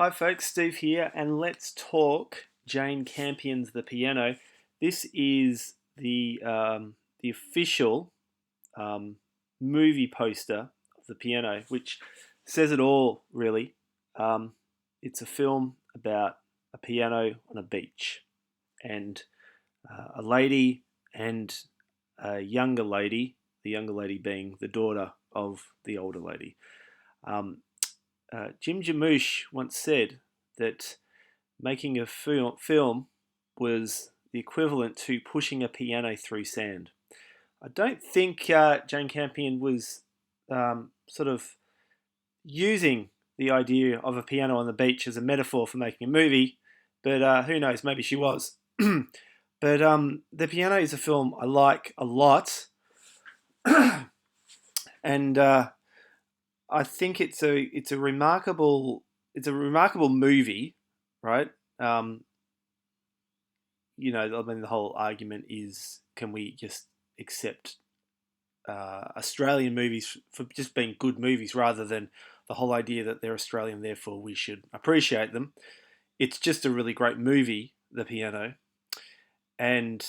Hi folks, Steve here, and let's talk Jane Campion's The Piano. This is the official um, movie poster of The Piano, which says it all, really. Um, it's a film about a piano on a beach, and a lady and a younger lady, the younger lady being the daughter of the older lady. Um, Jim Jarmusch once said that making a film was the equivalent to pushing a piano through sand. I don't think Jane Campion was sort of using the idea of a piano on the beach as a metaphor for making a movie, but who knows? Maybe she was. But The Piano is a film I like a lot, and I think it's a remarkable movie, right? Um, I mean, the whole argument is, can we just accept Australian movies for just being good movies rather than the whole idea that they're Australian, therefore we should appreciate them? It's just a really great movie, The Piano, and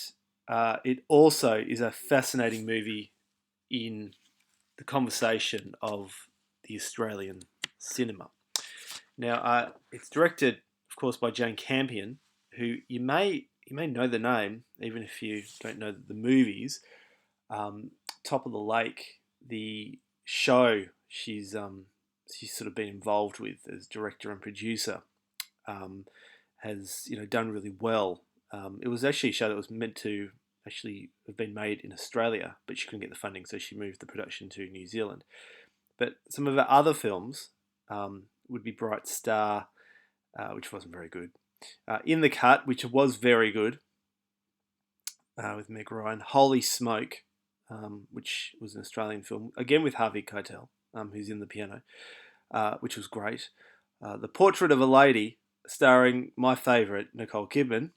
it also is a fascinating movie in the conversation of the Australian cinema. Now, it's directed, of course, by Jane Campion, who you may know the name, even if you don't know the movies. Top of the Lake, the show she's sort of been involved with as director and producer, um, has done really well. It was actually a show that was meant to actually have been made in Australia, but she couldn't get the funding, so she moved the production to New Zealand. But some of her other films would be Bright Star, which wasn't very good. In the Cut, which was very good, with Meg Ryan. Holy Smoke, which was an Australian film, again with Harvey Keitel, who's in The Piano, which was great. The Portrait of a Lady, starring my favourite, Nicole Kidman.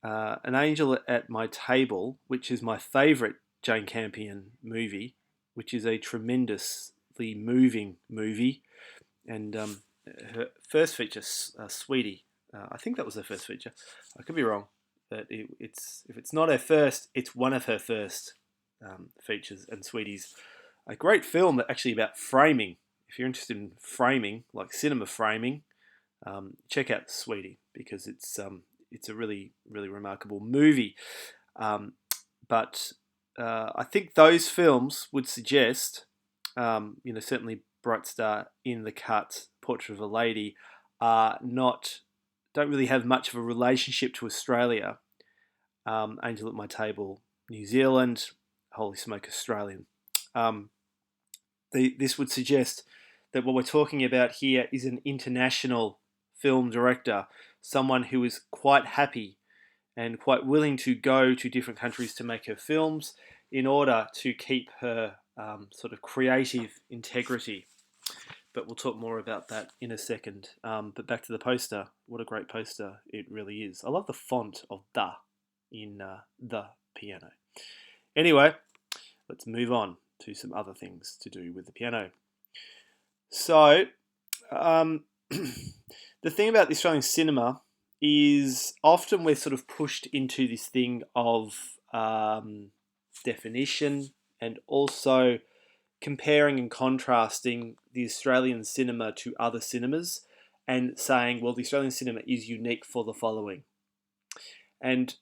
An Angel at My Table, which is my favourite Jane Campion movie, which is a tremendously moving movie. And her first feature, Sweetie, I think that was her first feature. I could be wrong, but it's if it's not her first, it's one of her first features. And Sweetie's a great film that actually about framing. If you're interested in framing, like cinema framing, check out Sweetie, because it's a really really remarkable movie. Um, but I think those films would suggest, certainly Bright Star, In the Cut, Portrait of a Lady, are not don't really have much of a relationship to Australia. Angel at My Table, New Zealand, Holy Smoke, Australian. Um, this would suggest that what we're talking about here is an international film director, someone who is quite happy and quite willing to go to different countries to make her films in order to keep her sort of creative integrity. But we'll talk more about that in a second. But back to the poster. What a great poster it really is. I love the font of "the" in The Piano. Anyway, let's move on to some other things to do with the piano. So, um, the thing about the Australian cinema is often we're sort of pushed into this thing of definition, and also comparing and contrasting the Australian cinema to other cinemas, and saying, well, the Australian cinema is unique for the following. And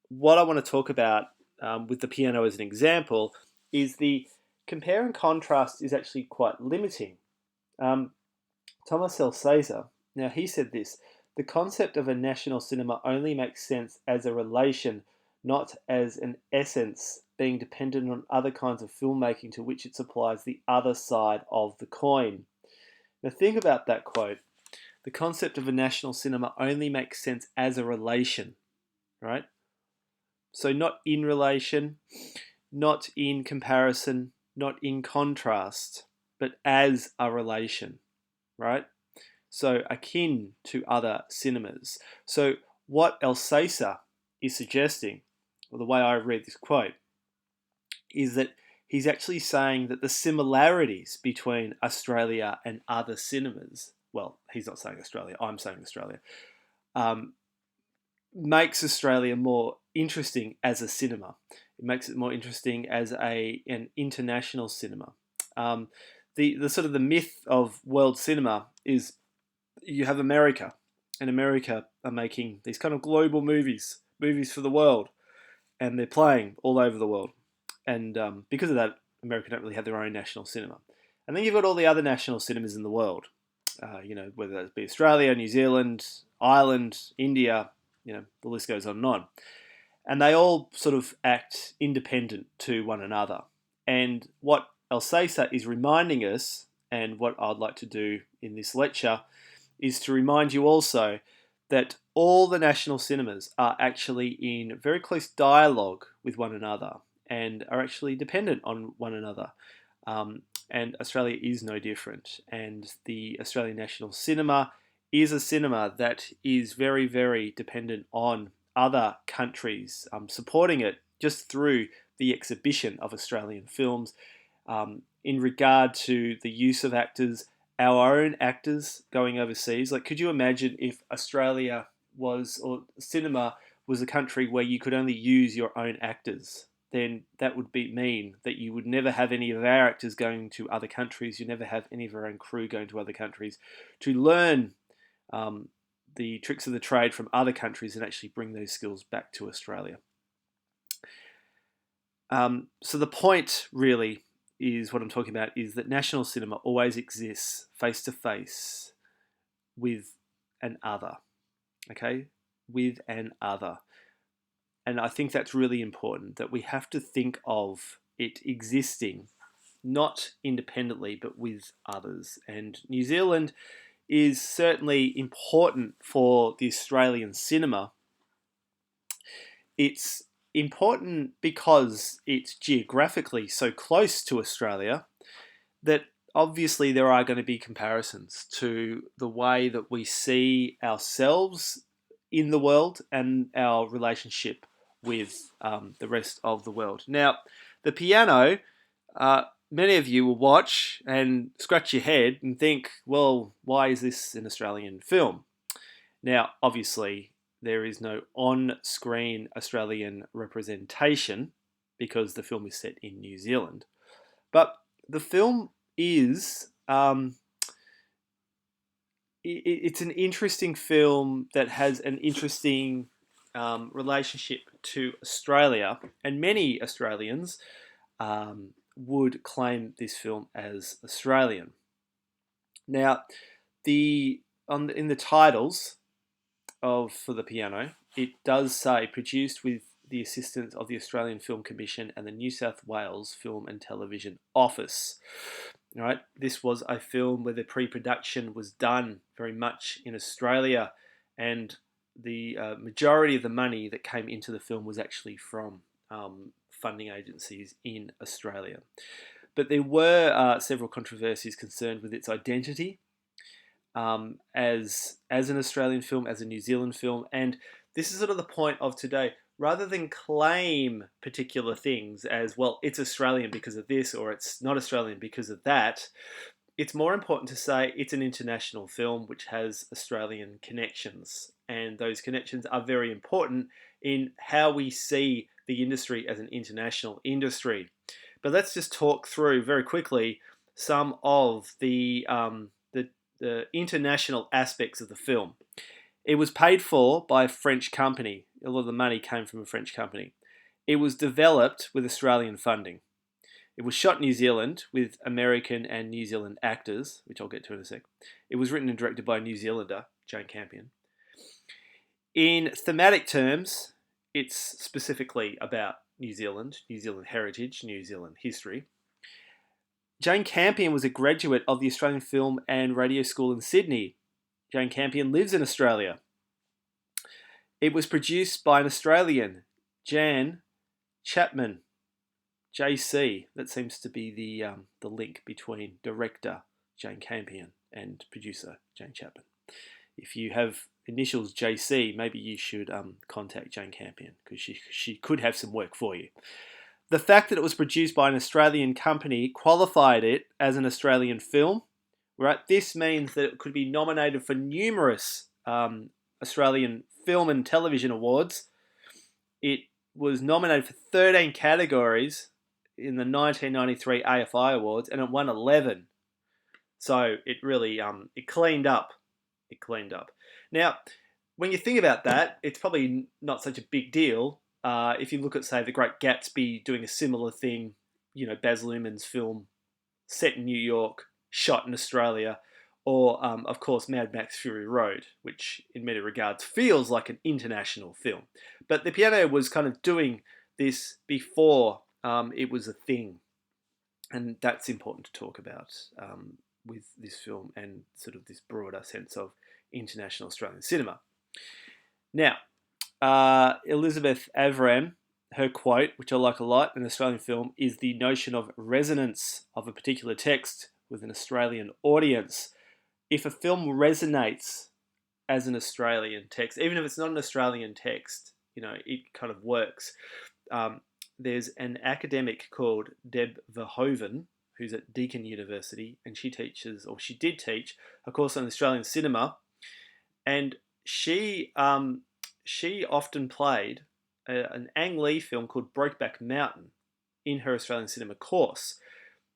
what I want to talk about with the piano as an example is the compare and contrast is actually quite limiting. Um, Thomas Caesar, now he said this: the concept of a national cinema only makes sense as a relation, not as an essence, being dependent on other kinds of filmmaking to which it supplies the other side of the coin. Now think about that quote. The concept of a national cinema only makes sense as a relation, right? So not in relation, not in comparison, not in contrast, but as a relation, right? So akin to other cinemas. So what Alsacer is suggesting, or the way I read this quote, is that he's actually saying that the similarities between Australia and other cinemas well, he's not saying Australia, I'm saying Australia, um, makes Australia more interesting as a cinema. It makes it more interesting as an international cinema. Um, the sort of the myth of world cinema is you have America, and America are making these kind of global movies for the world, and they're playing all over the world. And because of that, America don't really have their own national cinema. And then you've got all the other national cinemas in the world, whether it be Australia, New Zealand, Ireland, India, the list goes on and on. And they all sort of act independent to one another. And what Alsesa is reminding us, and what I'd like to do in this lecture, is to remind you also that all the national cinemas are actually in very close dialogue with one another and are actually dependent on one another. And Australia is no different. And the Australian National Cinema is a cinema that is very, very dependent on other countries supporting it just through the exhibition of Australian films. In regard to the use of actors, our own actors going overseas. Like, could you imagine if Australia was, or cinema was a country where you could only use your own actors? Then that would mean that you would never have any of our actors going to other countries. You never have any of our own crew going to other countries to learn the tricks of the trade from other countries and actually bring those skills back to Australia. So the point really is what I'm talking about is that national cinema always exists face to face with an other, okay? With an other. And I think that's really important, that we have to think of it existing not independently but with others. And New Zealand is certainly important for the Australian cinema. It's important because it's geographically so close to Australia that obviously there are going to be comparisons to the way that we see ourselves in the world and our relationship with the rest of the world. Now, the piano, many of you will watch and scratch your head and think, well, why is this an Australian film? Now, obviously, there is no on-screen Australian representation because the film is set in New Zealand. But the film is... it's an interesting film that has an interesting relationship to Australia, and many Australians would claim this film as Australian. Now, in the titles for the piano, it does say produced with the assistance of the Australian Film Commission and the New South Wales Film and Television Office. All right, this was a film where the pre-production was done very much in Australia, and the majority of the money that came into the film was actually from funding agencies in Australia. But there were several controversies concerned with its identity as an Australian film, as a New Zealand film, and this is sort of the point of today. Rather than claim particular things as, well, it's Australian because of this, or it's not Australian because of that, it's more important to say it's an international film which has Australian connections. And those connections are very important in how we see the industry as an international industry. But let's just talk through very quickly some of the international aspects of the film. It was paid for by a French company. A lot of the money came from a French company. It was developed with Australian funding. It was shot in New Zealand with American and New Zealand actors, which I'll get to in a sec. It was written and directed by a New Zealander, Jane Campion. In thematic terms, it's specifically about New Zealand heritage, New Zealand history. Jane Campion was a graduate of the Australian Film and Radio School in Sydney. Jane Campion lives in Australia. It was produced by an Australian, Jan Chapman, JC. That seems to be the link between director Jane Campion and producer Jane Chapman. If you have initials JC, maybe you should contact Jane Campion because she could have some work for you. The fact that it was produced by an Australian company qualified it as an Australian film, right? This means that it could be nominated for numerous Australian film and television awards. It was nominated for 13 categories in the 1993 AFI Awards, and it won 11. So it really it cleaned up. It cleaned up. Now, when you think about that, it's probably not such a big deal. If you look at, say, The Great Gatsby doing a similar thing, Baz Luhrmann's film set in New York, shot in Australia, or, of course, Mad Max Fury Road, which in many regards feels like an international film. But The Piano was kind of doing this before it was a thing. And that's important to talk about with this film and sort of this broader sense of international Australian cinema. Now, Elizabeth Avram, her quote, which I like a lot in Australian film, is the notion of resonance of a particular text with an Australian audience. If a film resonates as an Australian text, even if it's not an Australian text, it kind of works. There's an academic called Deb Verhoeven, who's at Deakin University, and she did teach a course on Australian cinema, and she often played an Ang Lee film called Brokeback Mountain in her Australian cinema course.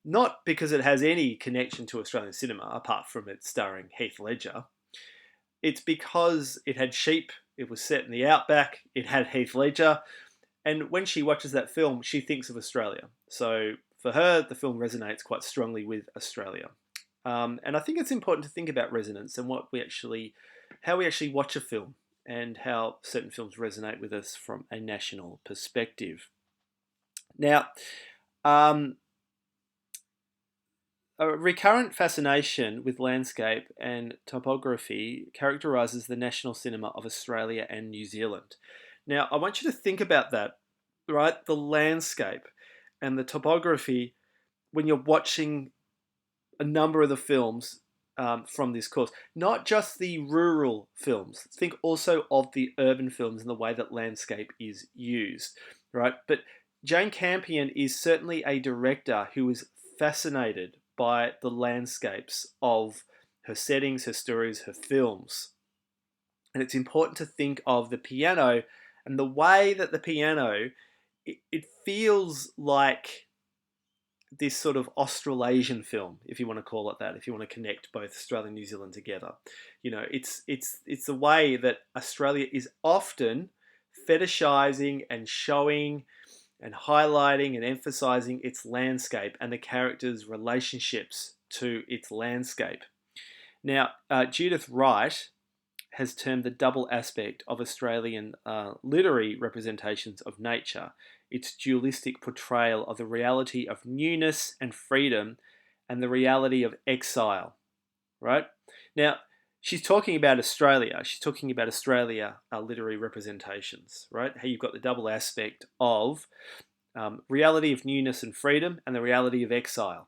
Not because it has any connection to Australian cinema, apart from it starring Heath Ledger. It's because it had sheep, it was set in the outback, it had Heath Ledger, and when she watches that film, she thinks of Australia. So for her, the film resonates quite strongly with Australia. And I think it's important to think about resonance and how we actually watch a film and how certain films resonate with us from a national perspective. Now, a recurrent fascination with landscape and topography characterises the national cinema of Australia and New Zealand. Now, I want you to think about that, right? The landscape and the topography when you're watching a number of the films from this course. Not just the rural films. Think also of the urban films and the way that landscape is used, right? But Jane Campion is certainly a director who is fascinated by the landscapes of her settings, her stories, her films. And it's important to think of The Piano and the way that The Piano, it feels like this sort of Australasian film, if you want to call it that, if you want to connect both Australia and New Zealand together. It's the way that Australia is often fetishizing and showing and highlighting and emphasizing its landscape and the characters' relationships to its landscape. Now, Judith Wright has termed the double aspect of Australian literary representations of nature, its dualistic portrayal of the reality of newness and freedom and the reality of exile, right? Now, she's talking about Australia. She's talking about Australia literary representations, right? How you've got the double aspect of reality of newness and freedom and the reality of exile.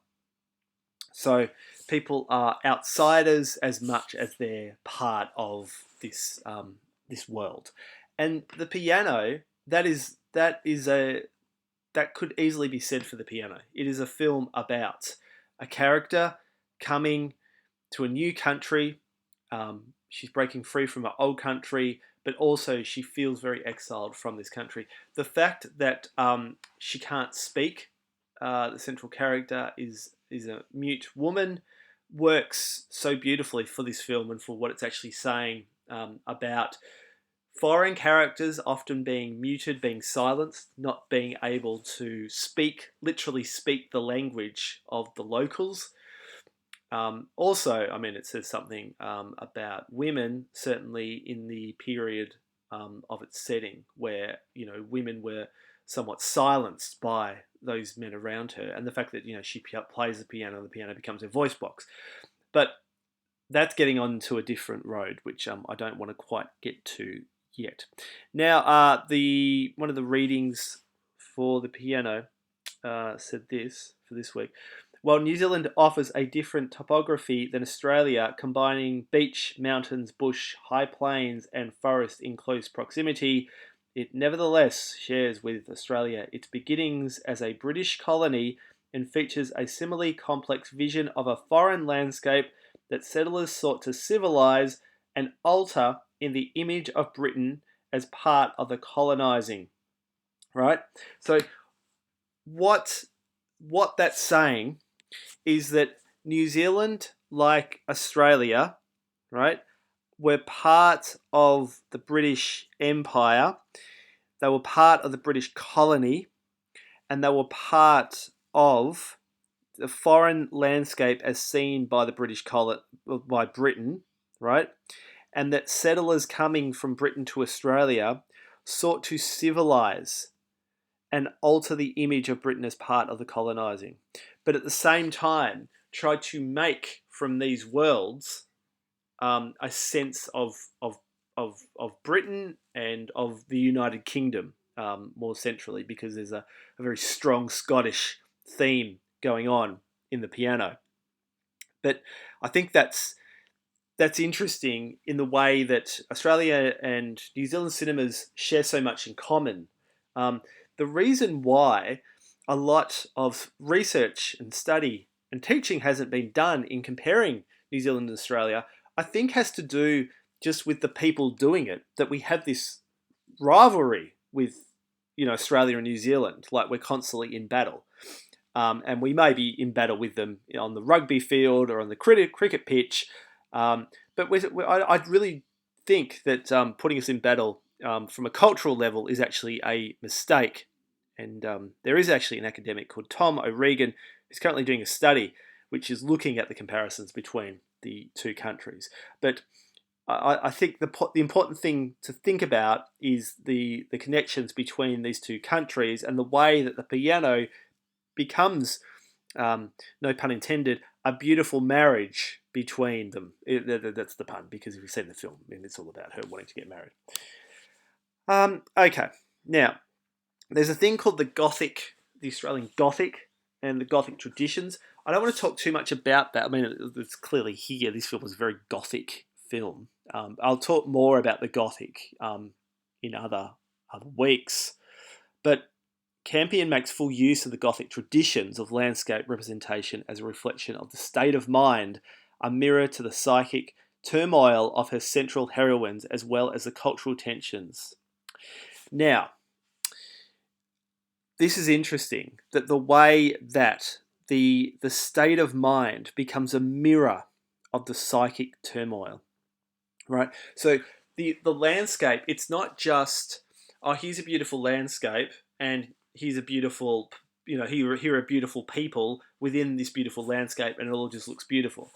So people are outsiders as much as they're part of this this world. And The Piano, that could easily be said for The Piano. It is a film about a character coming to a new country. She's breaking free from her old country, but also she feels very exiled from this country. The fact that she can't speak, the central character is a mute woman, works so beautifully for this film and for what it's actually saying about foreign characters often being muted, being silenced, not being able to literally speak the language of the locals. Also, I mean, it says something about women, certainly in the period of its setting, where women were somewhat silenced by those men around her, and the fact that she plays the piano becomes her voice box. But that's getting on to a different road, which I don't want to quite get to yet. Now, one of the readings for The Piano said this for this week. While New Zealand offers a different topography than Australia, combining beach, mountains, bush, high plains, and forest in close proximity, it nevertheless shares with Australia its beginnings as a British colony and features a similarly complex vision of a foreign landscape that settlers sought to civilize and alter in the image of Britain as part of the colonizing. Right? So what that's saying is that New Zealand, like Australia, right, were part of the British Empire. They were part of the British colony, and they were part of the foreign landscape as seen by the by Britain, right? And that settlers coming from Britain to Australia sought to civilize and alter the image of Britain as part of the colonizing, but at the same time tried to make from these worlds a sense of Britain and of the United Kingdom more centrally, because there's a very strong Scottish theme going on in the piano. But I think that's interesting in the way that Australia and New Zealand cinemas share so much in common. The reason why a lot of research and study and teaching hasn't been done in comparing New Zealand and Australia, I think has to do just with the people doing it, that we have this rivalry with, Australia and New Zealand, like we're constantly in battle. And we may be in battle with them on the rugby field or on the cricket pitch. But I really think that putting us in battle from a cultural level is actually a mistake. And there is actually an academic called Tom O'Regan who's currently doing a study which is looking at the comparisons between the two countries. But I think the important thing to think about is the connections between these two countries and the way that the piano becomes, no pun intended, a beautiful marriage between them. That's the pun, because if you've seen the film, it's all about her wanting to get married. Okay, now, there's a thing called the Australian Gothic, and the Gothic traditions. I don't want to talk too much about that. I mean, it's clearly here. This film was a very Gothic film. I'll talk more about the Gothic in other weeks. But Campion makes full use of the Gothic traditions of landscape representation as a reflection of the state of mind, a mirror to the psychic turmoil of her central heroines, as well as the cultural tensions. Now, this is interesting, that the way that the state of mind becomes a mirror of the psychic turmoil, right? So the landscape, it's not just, oh, here's a beautiful landscape and here's a beautiful, here are beautiful people within this beautiful landscape, and it all just looks beautiful.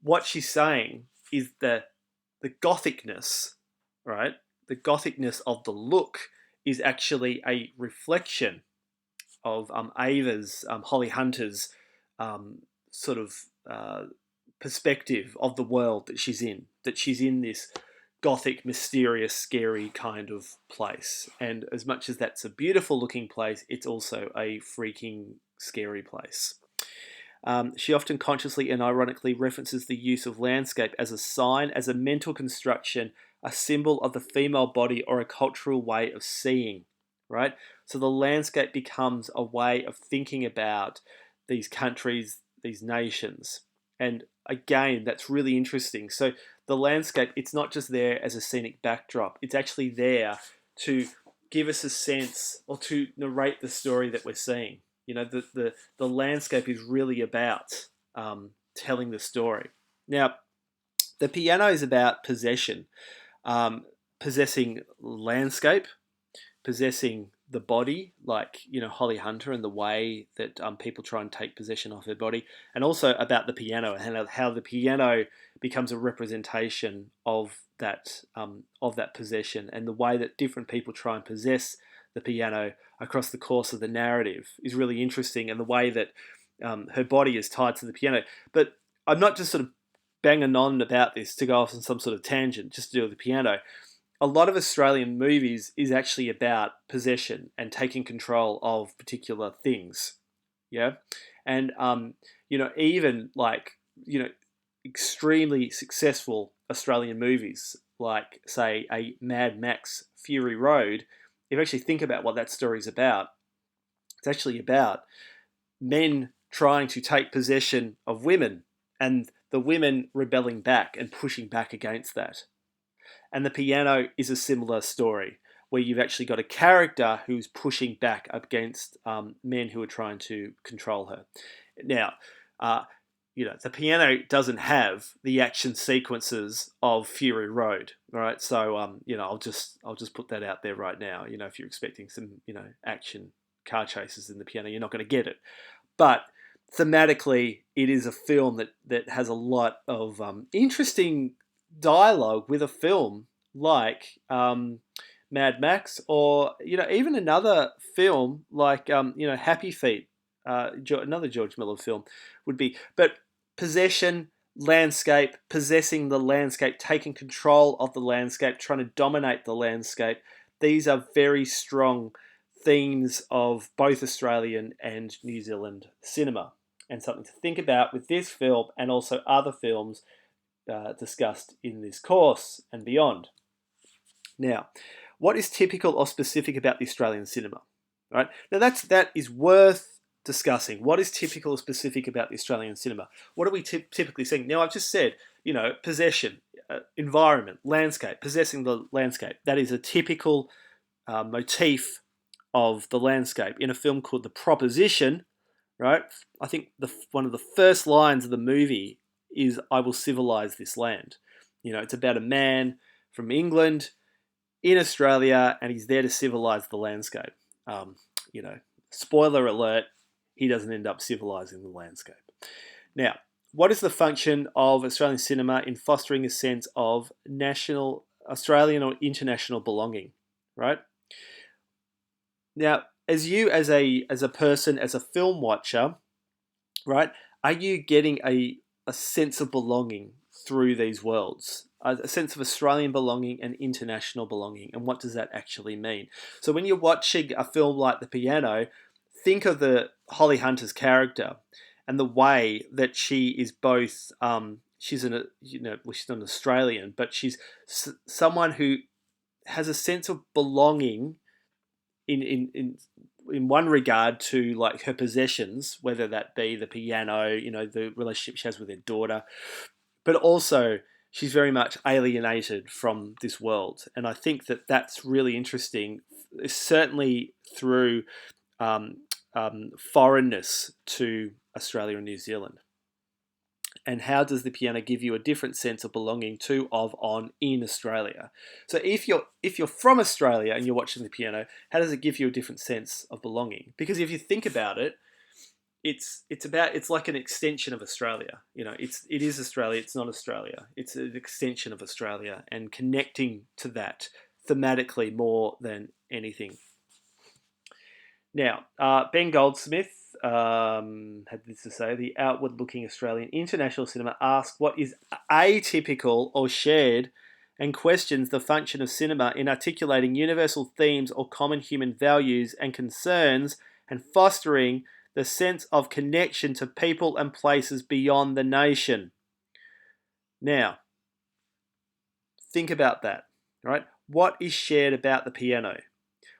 What she's saying is that the Gothicness, right? The Gothicness of the look is actually a reflection of Ava's, Holly Hunter's sort of perspective of the world that she's in. That she's in this Gothic, mysterious, scary kind of place. And as much as that's a beautiful looking place, it's also a freaking scary place. She often consciously and ironically references the use of landscape as a sign, as a mental construction, a symbol of the female body, or a cultural way of seeing, right? So the landscape becomes a way of thinking about these countries, these nations. And again, that's really interesting. So the landscape, it's not just there as a scenic backdrop. It's actually there to give us a sense, or to narrate the story that we're seeing. The landscape is really about telling the story. Now, the piano is about possession, possessing landscape, possessing the body, like Holly Hunter, and the way that people try and take possession of her body, and also about the piano and how the piano becomes a representation of that possession, and the way that different people try and possess the piano across the course of the narrative is really interesting, and the way that her body is tied to the piano. But I'm not just sort of banging on about this to go off on some sort of tangent just to do with the piano. A lot of Australian movies is actually about possession and taking control of particular things. Yeah. And, even extremely successful Australian movies, like, say, a Mad Max Fury Road, if you actually think about what that story is about, it's actually about men trying to take possession of women and the women rebelling back and pushing back against that. And The Piano is a similar story where you've actually got a character who's pushing back against men who are trying to control her. Now, uh, The Piano doesn't have the action sequences of Fury Road, right? So, I'll just put that out there right now. If you're expecting some, action car chases in The Piano, you're not going to get it. But thematically, it is a film that has a lot of interesting dialogue with a film like Mad Max, or even another film like Happy Feet, another George Miller film would be. But possession, landscape, possessing the landscape, taking control of the landscape, trying to dominate the landscape. These are very strong themes of both Australian and New Zealand cinema, and something to think about with this film and also other films discussed in this course and beyond. Now, what is typical or specific about the Australian cinema? Right now, that is worth discussing. What is typical or specific about the Australian cinema? What are we typically seeing? Now, I've just said, possession, environment, landscape, possessing the landscape. That is a typical motif of the landscape in a film called The Proposition. Right? I think one of the first lines of the movie is "I will civilize this land." It's about a man from England in Australia, and he's there to civilize the landscape. Spoiler alert, he doesn't end up civilizing the landscape. Now, what is the function of Australian cinema in fostering a sense of national, Australian or international belonging, right? Now, as a person, as a film watcher, right, are you getting a sense of belonging through these worlds? A sense of Australian belonging and international belonging, and what does that actually mean? So when you're watching a film like The Piano, think of the Holly Hunter's character and the way that she is both. She's she's not an Australian, but she's someone who has a sense of belonging in one regard to like her possessions, whether that be the piano, the relationship she has with her daughter, but also she's very much alienated from this world. And I think that that's really interesting, certainly through foreignness to Australia and New Zealand. And how does The Piano give you a different sense of belonging to, of, on, in Australia? So if you're from Australia and you're watching The Piano, how does it give you a different sense of belonging? Because if you think about it, it's like an extension of Australia. It is Australia. It's not Australia. It's an extension of Australia, and connecting to that thematically more than anything. Now, Ben Goldsmith had this to say: the outward-looking Australian international cinema asks what is atypical or shared, and questions the function of cinema in articulating universal themes or common human values and concerns, and fostering the sense of connection to people and places beyond the nation. Now, think about that, right? What is shared about The Piano?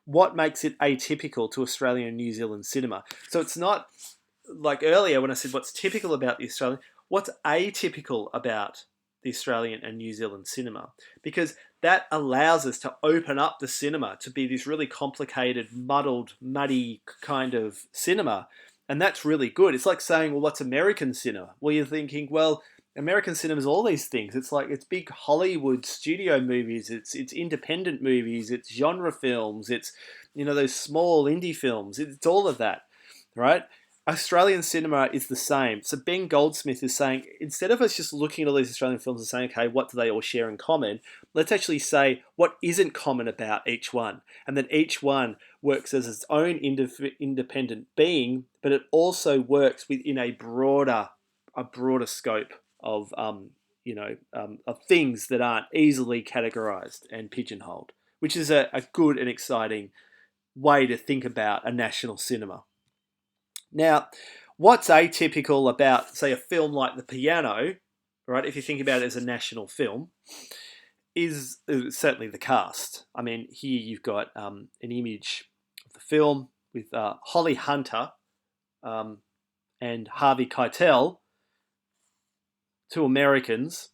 What makes it atypical to Australian and New Zealand cinema? So it's not like earlier when I said what's typical about the Australian, what's atypical about the Australian and New Zealand cinema? Because that allows us to open up the cinema to be this really complicated, muddled, muddy kind of cinema. And that's really good. It's like saying, well, what's American cinema? Well, you're thinking, well, American cinema is all these things. It's like it's big Hollywood studio movies. It's independent movies. It's genre films. It's those small indie films. It's all of that, right? Australian cinema is the same. So Ben Goldsmith is saying, instead of us just looking at all these Australian films and saying, okay, what do they all share in common? Let's actually say what isn't common about each one. And then each one works as its own independent being, but it also works within a broader scope of of things that aren't easily categorized and pigeonholed, which is a good and exciting way to think about a national cinema. Now, what's atypical about, say, a film like The Piano, right, if you think about it as a national film, is certainly the cast. I mean, here you've got an image of the film with Holly Hunter and Harvey Keitel, to Americans.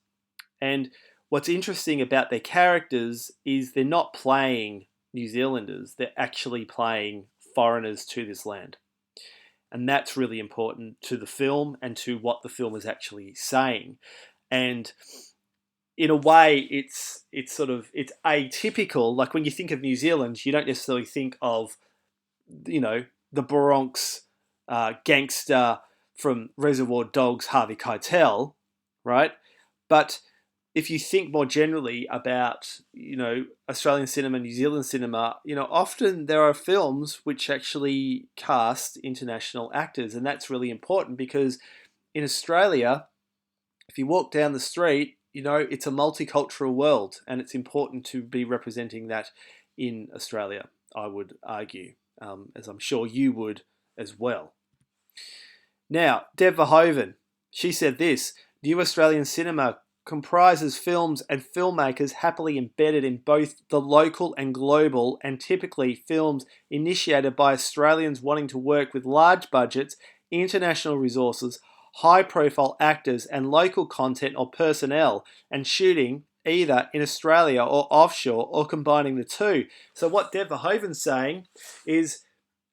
And what's interesting about their characters is they're not playing New Zealanders, they're actually playing foreigners to this land. And that's really important to the film and to what the film is actually saying. And in a way, it's atypical. Like when you think of New Zealand, you don't necessarily think of, the Bronx gangster from Reservoir Dogs, Harvey Keitel, right? But if you think more generally about, Australian cinema, New Zealand cinema, often there are films which actually cast international actors, and that's really important because in Australia, if you walk down the street, it's a multicultural world, and it's important to be representing that in Australia, I would argue, as I'm sure you would as well. Now, Deb Verhoeven, she said this: New Australian cinema comprises films and filmmakers happily embedded in both the local and global, and typically films initiated by Australians wanting to work with large budgets, international resources, high-profile actors, and local content or personnel, and shooting either in Australia or offshore or combining the two. So what Deb Verhoeven's saying is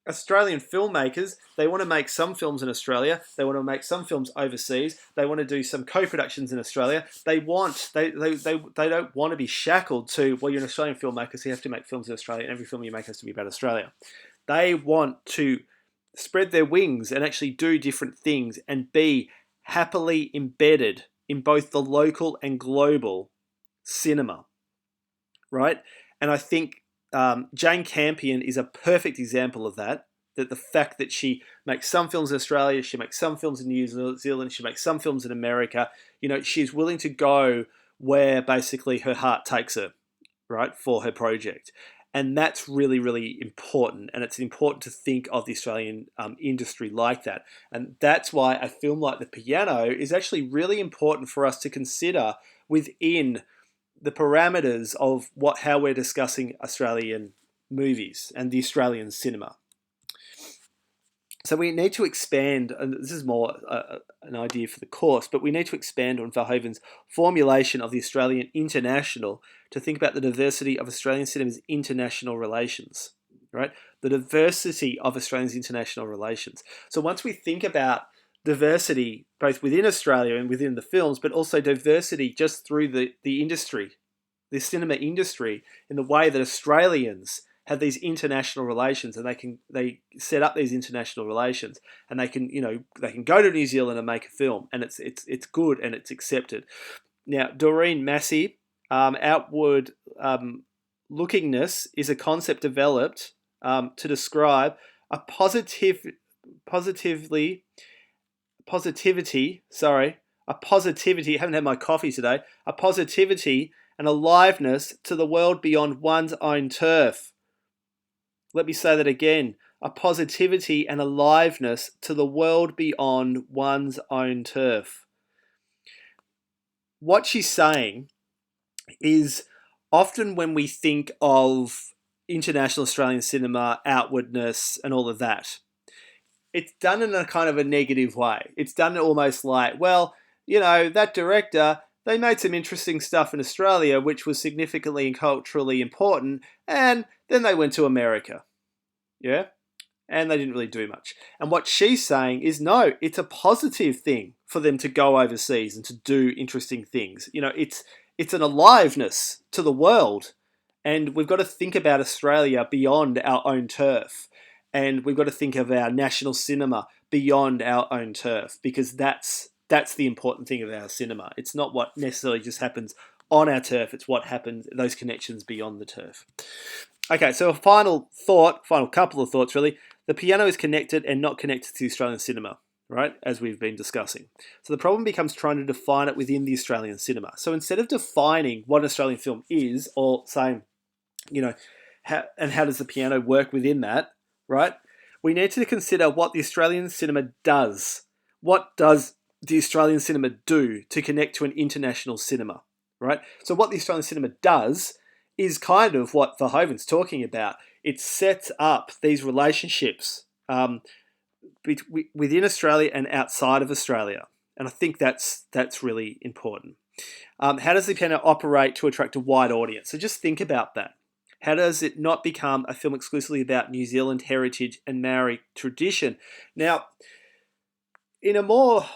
Australian filmmakers, they want to make some films in Australia, they want to make some films overseas, they want to do some co-productions in Australia. They don't want to be shackled to, well, you're an Australian filmmaker, so you have to make films in Australia, and every film you make has to be about Australia. They want to spread their wings and actually do different things and be happily embedded in both the local and global cinema, right? And I think Jane Campion is a perfect example of that. That the fact that she makes some films in Australia, she makes some films in New Zealand, she makes some films in America. She's willing to go where basically her heart takes her, right, for her project. And that's really, really important. And it's important to think of the Australian industry like that. And that's why a film like The Piano is actually really important for us to consider within the parameters of how we're discussing Australian movies and the Australian cinema. So we need to expand, and this is more an idea for the course, but we need to expand on Verhoeven's formulation of the Australian international to think about the diversity of Australian cinema's international relations, right? The diversity of Australia's international relations. So once we think about diversity, both within Australia and within the films, but also diversity just through the industry, the cinema industry, in the way that Australians have these international relations, and they set up these international relations, and they can go to New Zealand and make a film, and it's good and it's accepted. Now, Doreen Massey, outward lookingness is a concept developed to describe a positivity. I haven't had my coffee today. A positivity and aliveness to the world beyond one's own turf. Let me say that again. A positivity and aliveness to the world beyond one's own turf. What she's saying is often when we think of international Australian cinema, outwardness and all of that, it's done in a kind of a negative way. It's done almost like, well, that director, they made some interesting stuff in Australia, which was significantly and culturally important, and then they went to America. Yeah? And they didn't really do much. And what she's saying is, no, it's a positive thing for them to go overseas and to do interesting things. It's an aliveness to the world. And we've got to think about Australia beyond our own turf. And we've got to think of our national cinema beyond our own turf, because that's the important thing of our cinema. It's not what necessarily just happens on our turf. It's what happens, those connections beyond the turf. Okay, so a final couple of thoughts really. The Piano is connected and not connected to the Australian cinema, right? As we've been discussing. So the problem becomes trying to define it within the Australian cinema. So instead of defining what an Australian film is, or saying, how does the Piano work within that, right? We need to consider what the Australian cinema does. What does the Australian cinema do to connect to an international cinema, right? So what the Australian cinema does is kind of what Verhoeven's talking about. It sets up these relationships within Australia and outside of Australia. And I think that's really important. How does the piano operate to attract a wide audience? So just think about that. How does it not become a film exclusively about New Zealand heritage and Maori tradition? Now, in a more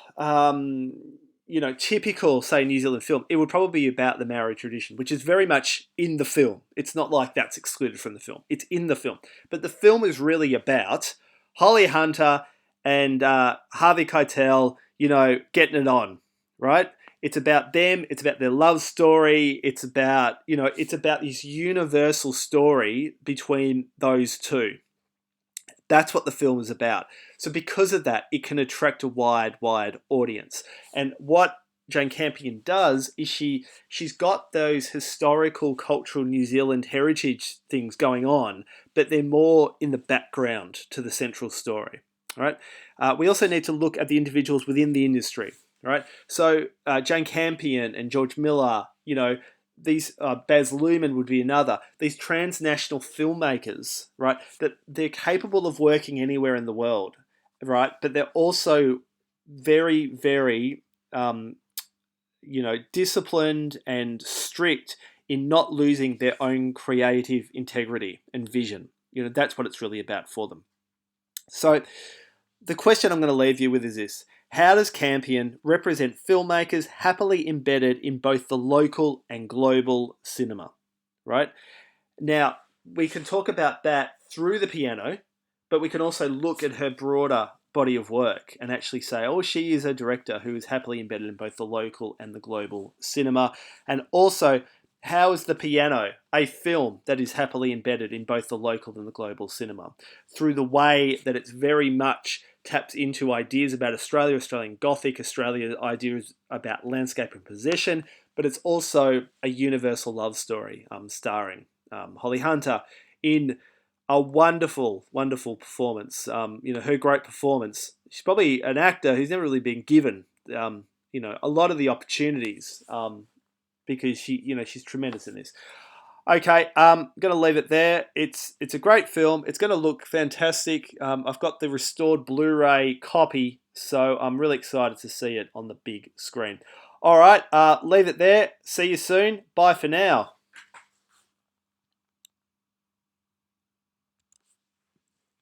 typical, say, New Zealand film, it would probably be about the Maori tradition, which is very much in the film. It's not like that's excluded from the film. It's in the film. But the film is really about Holly Hunter and Harvey Keitel, getting it on, right? It's about them. It's about their love story. It's about this universal story between those two. That's what the film is about. So because of that, it can attract a wide audience. And what Jane Campion does is she's got those historical, cultural New Zealand heritage things going on, but they're more in the background to the central story. All right. We also need to look at the individuals within the industry. Right. So Jane Campion and George Miller, these Baz Luhrmann would be another. These transnational filmmakers, right? That they're capable of working anywhere in the world, right? But they're also very, very, disciplined and strict in not losing their own creative integrity and vision. That's what it's really about for them. So the question I'm going to leave you with is this. How does Campion represent filmmakers happily embedded in both the local and global cinema? Right? Now, we can talk about that through the piano, but we can also look at her broader body of work and actually say, oh, she is a director who is happily embedded in both the local and the global cinema. And also, how is the piano a film that is happily embedded in both the local and the global cinema? Through the way that it's very much taps into ideas about Australia, Australian Gothic, Australia, ideas about landscape and possession, but it's also a universal love story starring Holly Hunter in a wonderful, wonderful performance. Her great performance. She's probably an actor who's never really been given, a lot of the opportunities because she's tremendous in this. Okay, I'm going to leave it there. It's a great film. It's going to look fantastic. I've got the restored Blu-ray copy, so I'm really excited to see it on the big screen. All right, leave it there. See you soon. Bye for now.